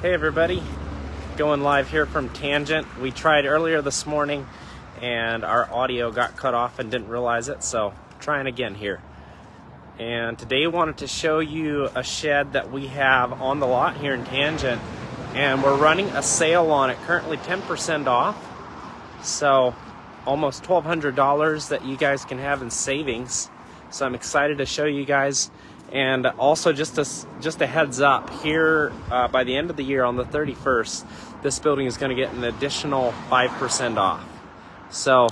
Hey everybody, going live here from Tangent. We tried earlier this morning and our audio got cut off and didn't realize it, so trying again here. And today I wanted to show you a shed that we have on the lot here in Tangent, and we're running a sale on it, currently 10% off. So almost $1,200 that you guys can have in savings. So I'm excited to show you guys. And also just a heads up here, by the end of the year on the 31st, this building is going to get an additional 5% off. So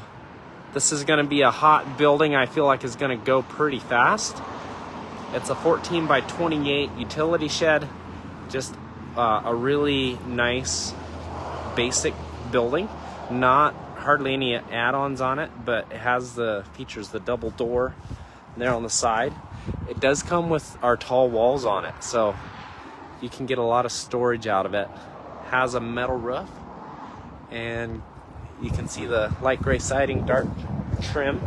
this is going to be a hot building. I feel like is going to go pretty fast. It's a 14 by 28 utility shed, just a really nice basic building, not hardly any add-ons on it, but it has the features, the double door there on the side. It does come with our tall walls on it, so you can get a lot of storage out of it. Has a metal roof, and you can see the light gray siding, dark trim.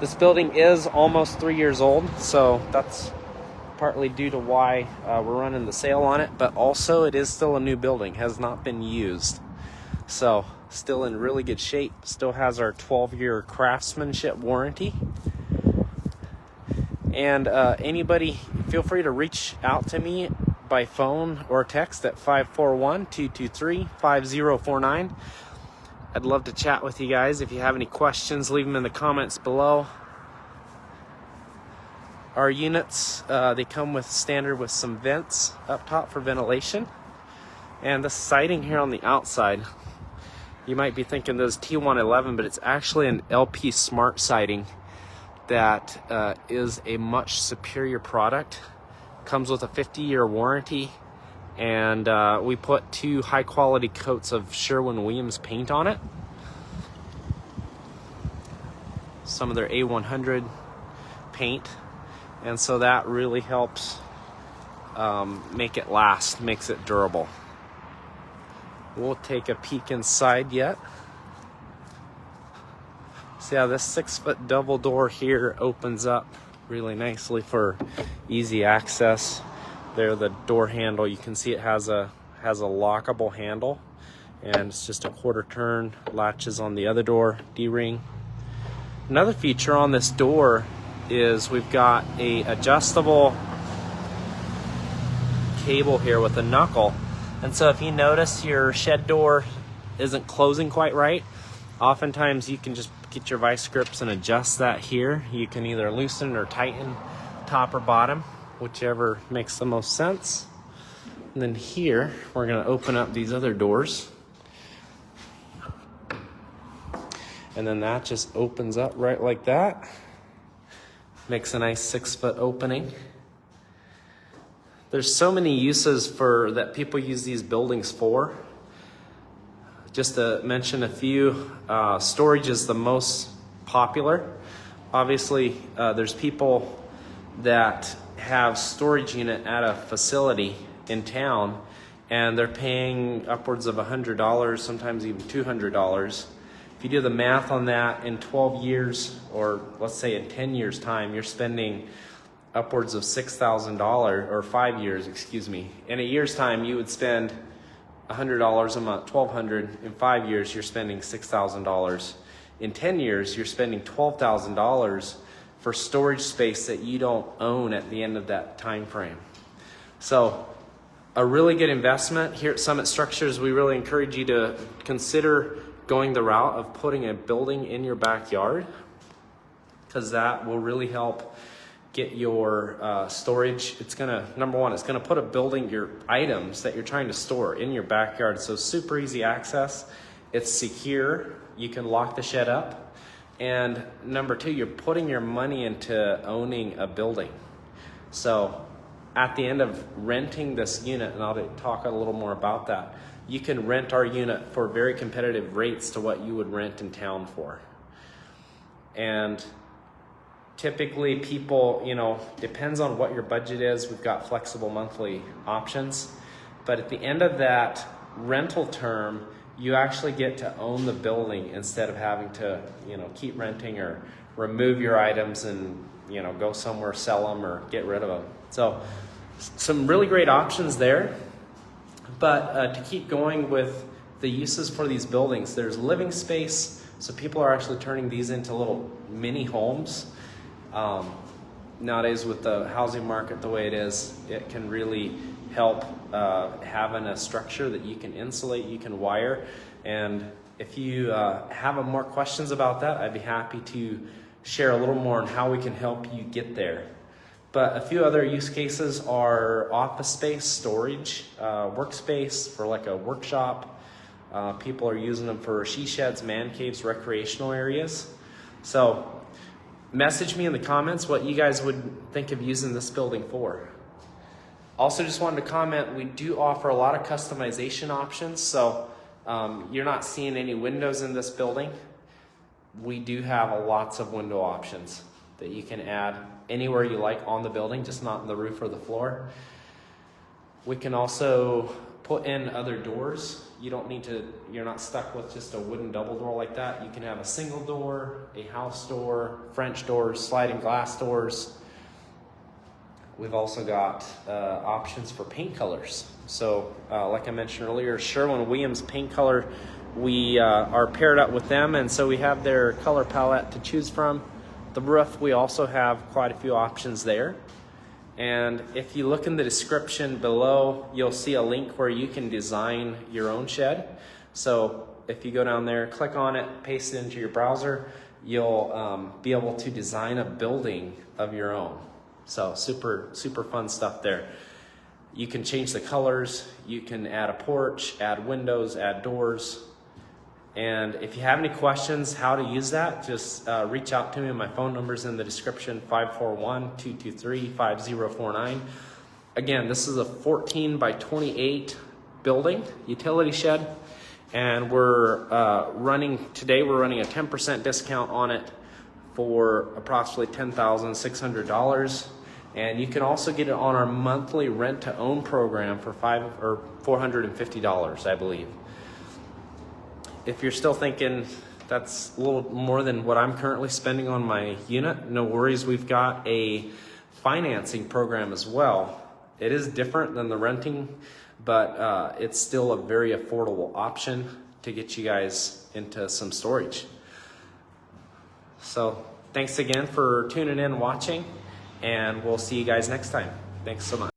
This building is almost 3 years old, so that's partly due to why we're running the sale on it, but also it is still a new building, has not been used. So still in really good shape, still has our 12-year craftsmanship warranty. And anybody, feel free to reach out to me by phone or text at 541-223-5049. I'd love to chat with you guys. If you have any questions, leave them in the comments below. Our units, they come with standard with some vents up top for ventilation. And the siding here on the outside, you might be thinking this is T111, but it's actually an LP Smart siding that is a much superior product. Comes with a 50-year warranty, and we put 2 high-quality coats of Sherwin-Williams paint on it. Some of their A100 paint, and so that really helps make it last, makes it durable. We'll take a peek inside yet. So yeah, this 6-foot double door here opens up really nicely for easy access. There, the door handle, you can see it has a lockable handle, and it's just a quarter turn. Latches on the other door, D-ring. Another feature on this door is we've got a adjustable cable here with a knuckle. And so if you notice your shed door isn't closing quite right, oftentimes you can just get your vice grips and adjust that here. You can either loosen or tighten top or bottom, whichever makes the most sense. And then here, we're gonna open up these other doors. And then that just opens up right like that. Makes a nice 6-foot opening. There's so many uses that people use these buildings for. Just to mention a few, storage is the most popular. Obviously, there's people that have storage unit at a facility in town, and they're paying upwards of $100, sometimes even $200. If you do the math on that, in 12 years, or let's say in 10 years' time, you're spending upwards of $6,000, or 5 years, excuse me. In a year's time, you would spend $100 a month, $1,200. In 5 years, you're spending $6,000. In 10 years, you're spending $12,000 for storage space that you don't own at the end of that time frame. So a really good investment. Here at Summit Structures, we really encourage you to consider going the route of putting a building in your backyard, because that will really help get your storage. It's gonna, number one, it's gonna put a building, your items that you're trying to store in your backyard. So super easy access. It's secure. You can lock the shed up. And number two, you're putting your money into owning a building. So at the end of renting this unit, and I'll talk a little more about that, you can rent our unit for very competitive rates to what you would rent in town for. And typically people, depends on what your budget is. We've got flexible monthly options. But at the end of that rental term, you actually get to own the building instead of having to, keep renting or remove your items and, go somewhere, sell them or get rid of them. So Some really great options there. But to keep going with the uses for these buildings, there's living space. So people are actually turning these into little mini homes. Nowadays with the housing market the way it is, it can really help having a structure that you can insulate, you can wire. And if you have more questions about that, I'd be happy to share a little more on how we can help you get there. But a few other use cases are office space, storage, workspace for like a workshop. People are using them for she sheds, man caves, recreational areas. So message me in the comments what you guys would think of using this building for. Also just wanted to comment, we do offer a lot of customization options. So you're not seeing any windows in this building. We do have lots of window options that you can add anywhere you like on the building, just not on the roof or the floor. We can also put in other doors. You're not stuck with just a wooden double door like that. You can have a single door, a house door, French doors, sliding glass doors. We've also got options for paint colors. So like I mentioned earlier, Sherwin-Williams paint color, we are paired up with them, and so we have their color palette to choose from. The roof, we also have quite a few options there. And if you look in the description below, you'll see a link where you can design your own shed. So if you go down there, click on it, paste it into your browser, you'll be able to design a building of your own. So super, super fun stuff there. You can change the colors, you can add a porch, add windows, add doors. And if you have any questions how to use that, just reach out to me. My phone number's in the description, 541-223-5049. Again, this is a 14 by 28 building, utility shed. And we're running a 10% discount on it for approximately $10,600. And you can also get it on our monthly rent to own program for $450, I believe. If you're still thinking that's a little more than what I'm currently spending on my unit, no worries. We've got a financing program as well. It is different than the renting, but it's still a very affordable option to get you guys into some storage. So thanks again for tuning in and watching, and we'll see you guys next time. Thanks so much.